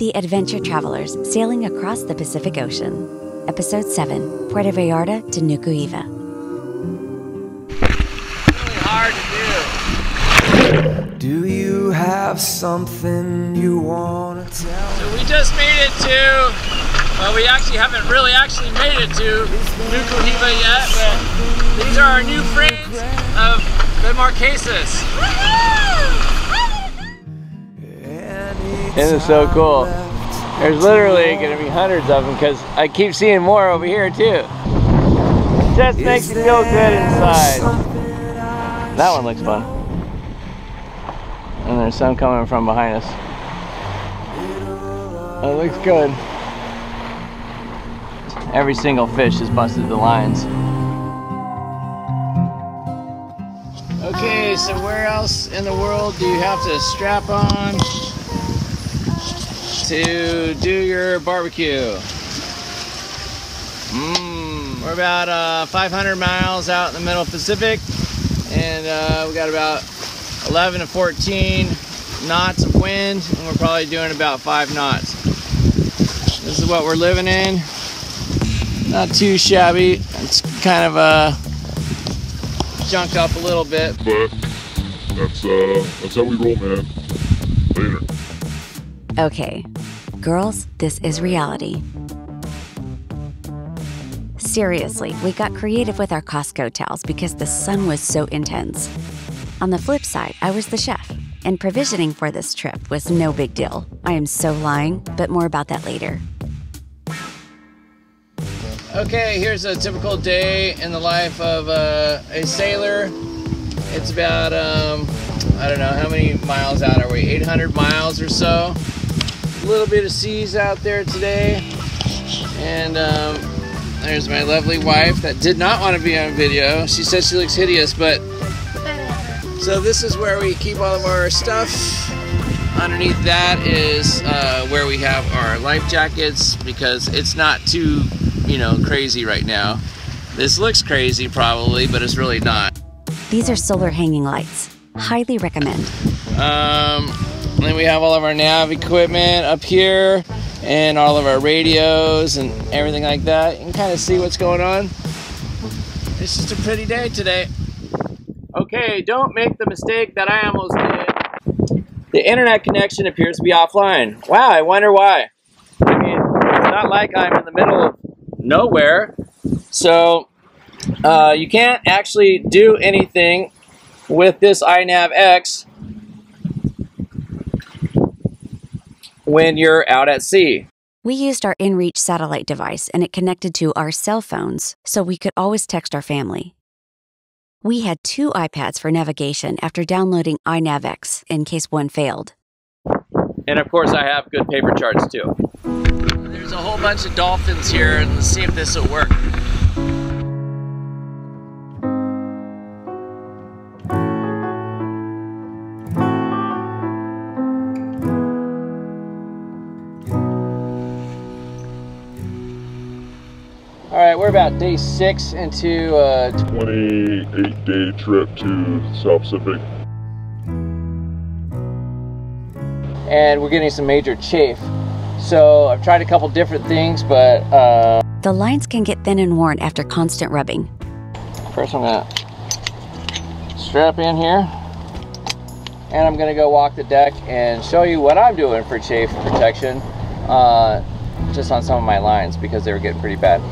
the adventure travelers sailing across the Pacific Ocean. Episode 7, Puerto Vallarta to Nuku Hiva. Really hard to do. Do you have something you want to tell me? So we just made it to, well, we actually haven't really made it to Nuku Hiva yet, but these are our new friends of the Marquesas. Isn't it so cool? There's literally going to be hundreds of them because I keep seeing more over here too. Just makes you feel good inside. That one looks fun. And there's some coming from behind us. That looks good. Every single fish has busted the lines. Okay, so where else in the world do you have to strap on to do your barbecue? We're about 500 miles out in the middle Pacific, and we got about 11 to 14 knots of wind, and we're probably doing about 5 knots. This is what we're living in. Not too shabby. It's kind of junked up a little bit, but that's how we roll, man. Later. Okay, girls, this is reality. Seriously, we got creative with our Costco towels because the sun was so intense. On the flip side, I was the chef, and provisioning for this trip was no big deal. I am so lying, but more about that later. Okay, here's a typical day in the life of a sailor. It's about, I don't know, how many miles out are we? 800 miles or so. A little bit of seas out there today. And there's my lovely wife that did not want to be on video. She said she looks hideous, but... So this is where we keep all of our stuff. Underneath that is where we have our life jackets, because it's not too, you know, crazy right now. This looks crazy probably, but it's really not. These are solar hanging lights. Highly recommend. Then we have all of our nav equipment up here, and all of our radios and everything like that. You can kind of see what's going on. It's just a pretty day today. Okay, don't make the mistake that I almost did. The internet connection appears to be offline. Wow, I wonder why. I mean, it's not like I'm in the middle of nowhere, so you can't actually do anything with this iNavX when you're out at sea. We used our InReach satellite device, and it connected to our cell phones, so we could always text our family. We had 2 iPads for navigation after downloading iNavX in case one failed. And of course I have good paper charts too. There's a whole bunch of dolphins here, and let's see if this will work. Alright, we're about day 6 into a 28-day trip to the South Pacific. And we're getting some major chafe. So I've tried a couple different things, but the lines can get thin and worn after constant rubbing. First I'm gonna strap in here, and I'm gonna go walk the deck and show you what I'm doing for chafe protection, just on some of my lines because they were getting pretty bad.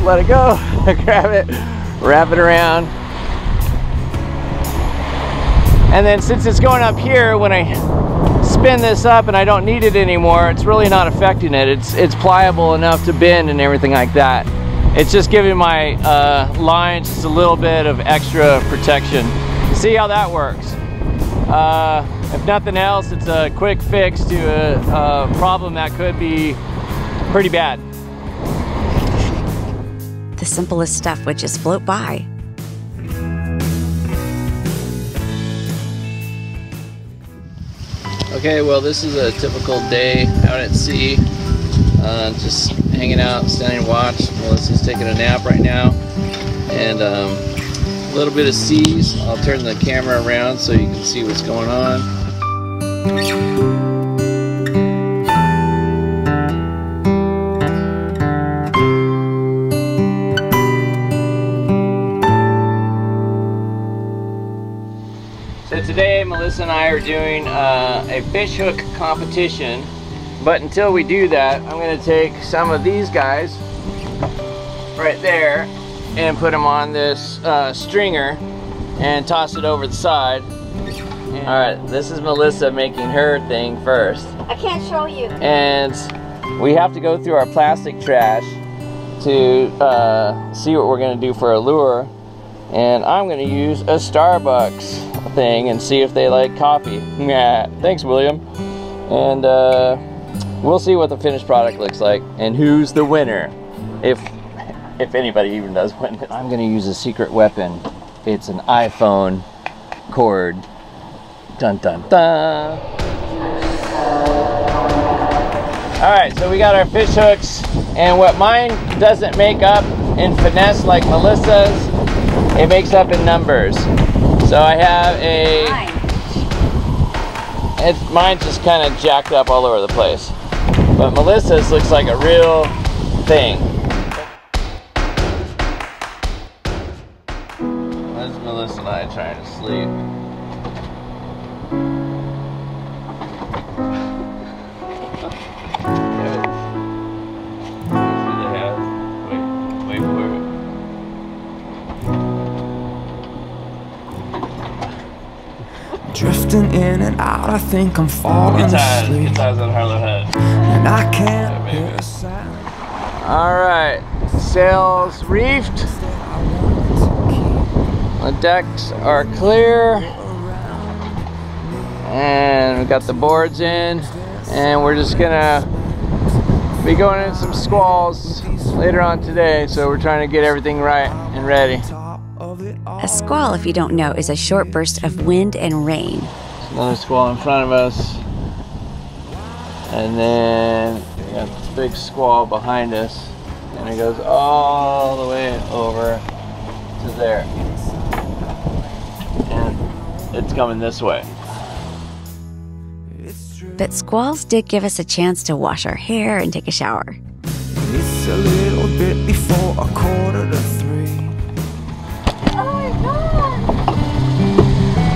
Let it go, grab it, wrap it around. And then since it's going up here, when I spin this up and I don't need it anymore, it's really not affecting it. It's pliable enough to bend and everything like that. It's just giving my lines just a little bit of extra protection. See how that works. If nothing else, it's a quick fix to a problem that could be pretty bad. The simplest stuff would just float by. Okay, well this is a typical day out at sea. Just hanging out, standing watch. Melissa's taking a nap right now. And a little bit of seas. I'll turn the camera around so you can see what's going on. So today Melissa and I are doing a fish hook competition, but until we do that, I'm going to take some of these guys right there and put them on this stringer and toss it over the side. Alright, this is Melissa making her thing first. I can't show you. And we have to go through our plastic trash to see what we're going to do for a lure. And I'm going to use a Starbucks thing and see if they like coffee. Yeah, thanks, William. And we'll see what the finished product looks like and who's the winner, if anybody even does win. I'm going to use a secret weapon. It's an iPhone cord. Dun dun dun. Alright, so we got our fish hooks, and what mine doesn't make up in finesse like Melissa's, it makes up in numbers. So I have mine's just kind of jacked up all over the place. But Melissa's looks like a real thing. That's Melissa and I trying to sleep. Drifting in and out, I think I'm falling asleep. Good times on Harlow Head. And I can't hear a sound. Alright, sails reefed. The decks are clear. And we got the boards in. And we're just gonna be going in some squalls later on today. So we're trying to get everything right and ready. A squall, if you don't know, is a short burst of wind and rain. Another squall in front of us. And then we got this big squall behind us. And it goes all the way over to there. And it's coming this way. But squalls did give us a chance to wash our hair and take a shower. It's a little bit before 2:45.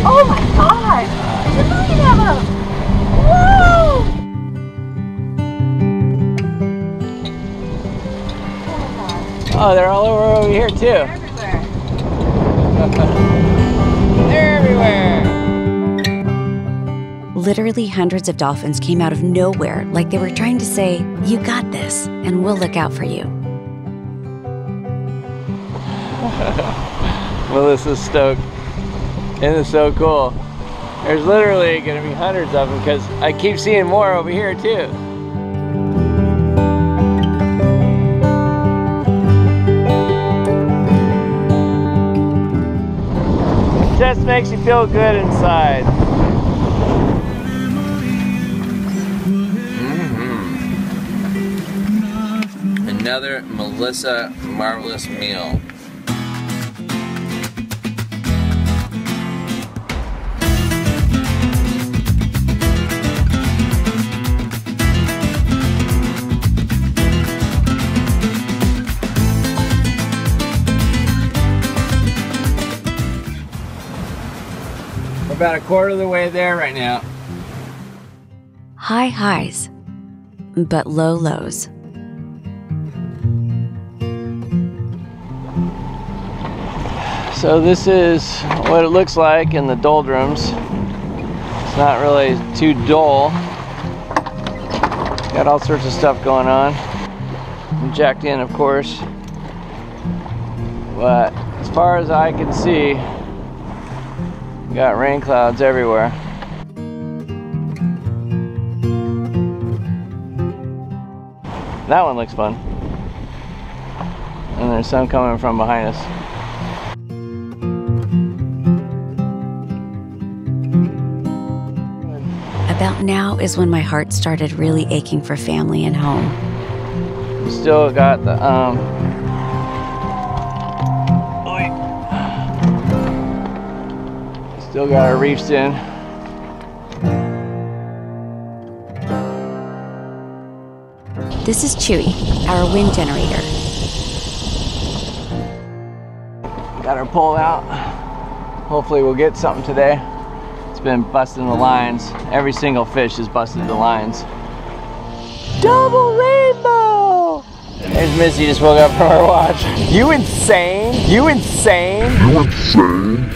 Oh my god! There's a million of them! Whoa! Oh, they're all over here too. They're everywhere. They're everywhere. Literally hundreds of dolphins came out of nowhere, like they were trying to say, "You got this, and we'll look out for you." Melissa's stoked. It is so cool. There's literally going to be hundreds of them because I keep seeing more over here too. It just makes you feel good inside. Another Melissa marvelous meal. About a quarter of the way there right now. High highs, but low lows. So this is what it looks like in the doldrums. It's not really too dull. Got all sorts of stuff going on. I'm jacked in, of course. But as far as I can see, we got rain clouds everywhere. That one looks fun. And there's some coming from behind us. About now is when my heart started really aching for family and home. We still got the still got our reefs in. This is Chewy, our wind generator. Got our pole out. Hopefully we'll get something today. It's been busting the lines. Every single fish has busted the lines. Double rainbow! There's Missy, just woke up from her watch. You insane? You insane? You insane?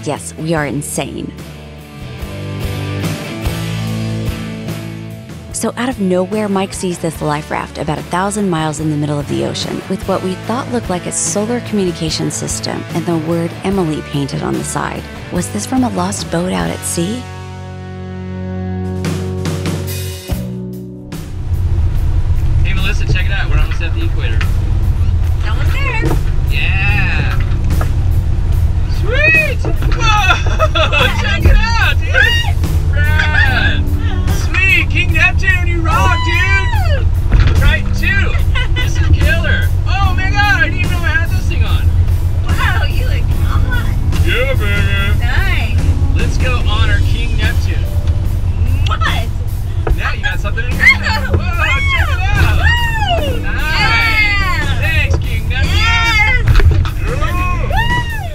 Yes, we are insane. So out of nowhere, Mike sees this life raft about 1,000 miles in the middle of the ocean with what we thought looked like a solar communication system and the word Emily painted on the side. Was this from a lost boat out at sea? Hey Melissa, check it out. We're almost at the equator. Almost there. Yeah! Sweet! Whoa! Check it out, dude! Rad! Sweet! King Neptune, you rock, dude! Triton 2! This is killer! Oh my god, I didn't even know I had this thing on! Wow, you look hot. Yeah, baby. Nice. Let's go honor King Neptune. What? Now you got something in your hand. Whoa, check it out! Woo! Nice! Yeah. Thanks, King Neptune! Yes.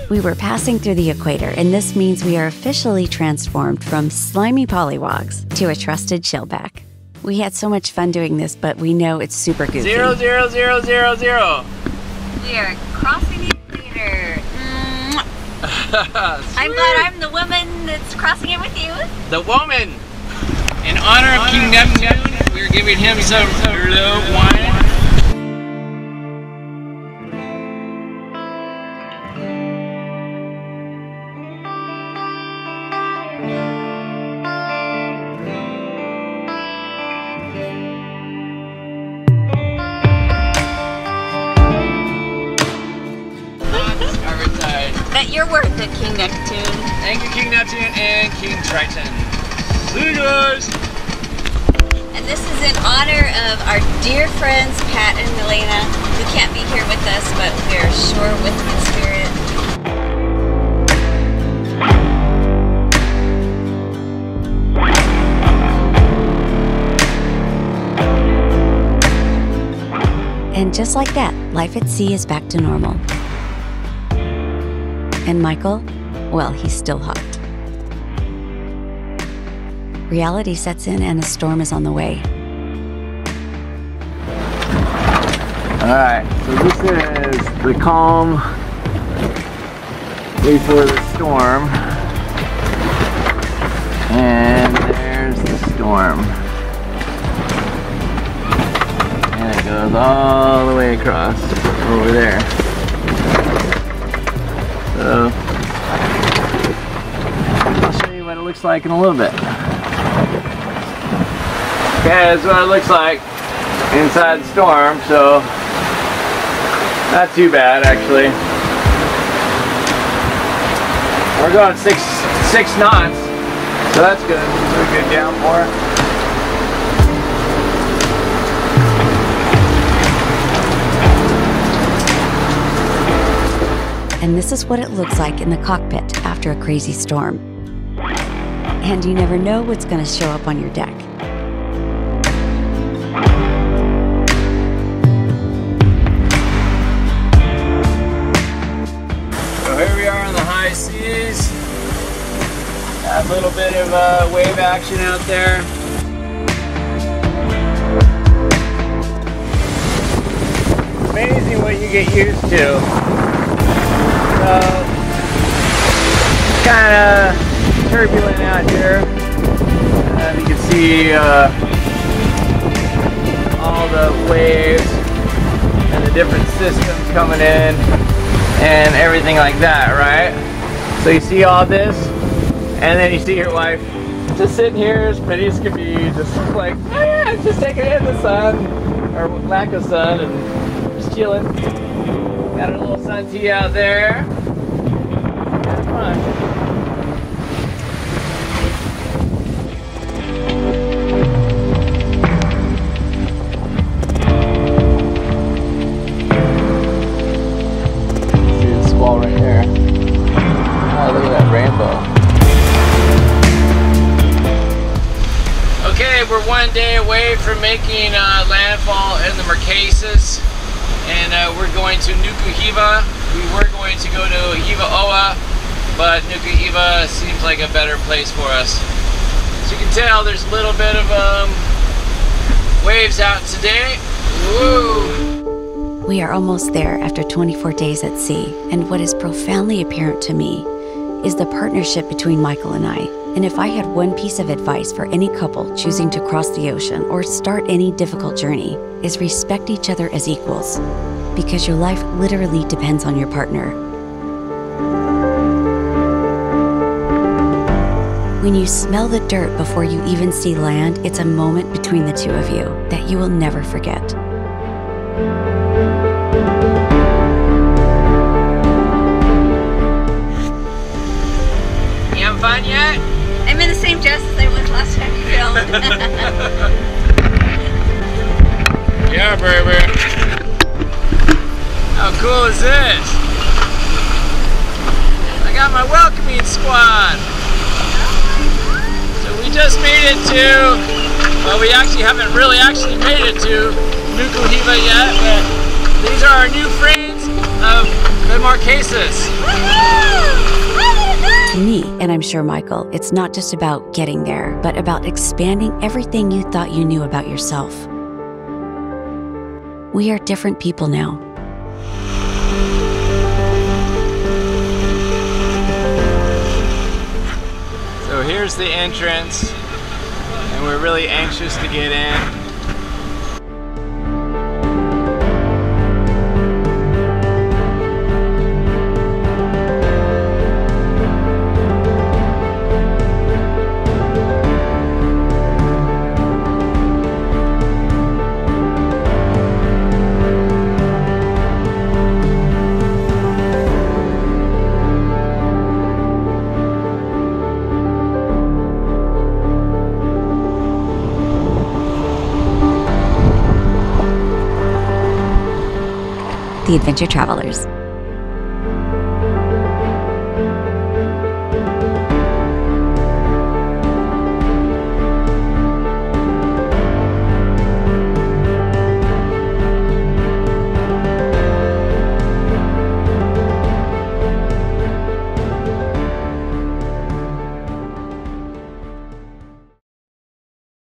We were passing through the equator, and this means we are officially transformed from slimy Pollywogs to a trusted shellback. We had so much fun doing this, but we know it's super goofy. 0, 0, 0, 0, 0. We are crossing the equator. I'm glad I'm the woman that's crossing it with you. The woman. In honor of King Neptune, we're giving him some low wine. Bet you're worth it, King Neptune. Thank you, King Neptune and King Triton. See you guys! And this is in honor of our dear friends Pat and Elena, who can't be here with us, but we're sure with them in spirit. And just like that, life at sea is back to normal. And Michael, well, he's still hot. Reality sets in and a storm is on the way. Alright, so this is the calm before the storm. And there's the storm. And it goes all the way across over there. So, I'll show you what it looks like in a little bit. Okay, this is what it looks like inside the storm, so not too bad actually. We're going six knots, so that's good. It's a good downpour. And this is what it looks like in the cockpit after a crazy storm. And you never know what's going to show up on your deck. So here we are on the high seas. Got a little bit of wave action out there. Amazing what you get used to. So, kind of turbulent out here. You can see all the waves and the different systems coming in and everything like that, right? So you see all this, and then you see your wife just sitting here as pretty as can be, just like, oh yeah, just taking in the sun, or lack of sun, and just chilling. Got a little sun tea out there. Have fun. See the squall right there. Oh, look at that rainbow. Okay, we're 1 one day away from making landfall in the Marquesas, and we're going to Nuku Hiva. We were going to go to Hiva Oa, but Nuku Hiva seems like a better place for us. As you can tell, there's a little bit of waves out today. Woo! We are almost there after 24 days at sea, and what is profoundly apparent to me is the partnership between Michael and I. And if I had one piece of advice for any couple choosing to cross the ocean or start any difficult journey, is respect each other as equals, because your life literally depends on your partner. When you smell the dirt before you even see land, it's a moment between the two of you that you will never forget. You having fun yet? I'm in the same dress as I was last time you filmed. Yeah, baby. How cool is this? I got my welcoming squad. So we just made it to, well, we actually haven't really made it to Nuku Hiva yet, but these are our new friends of the Marquesas. To me, and I'm sure Michael, it's not just about getting there, but about expanding everything you thought you knew about yourself. We are different people now. So here's the entrance, and we're really anxious to get in. The Adventure Travelers.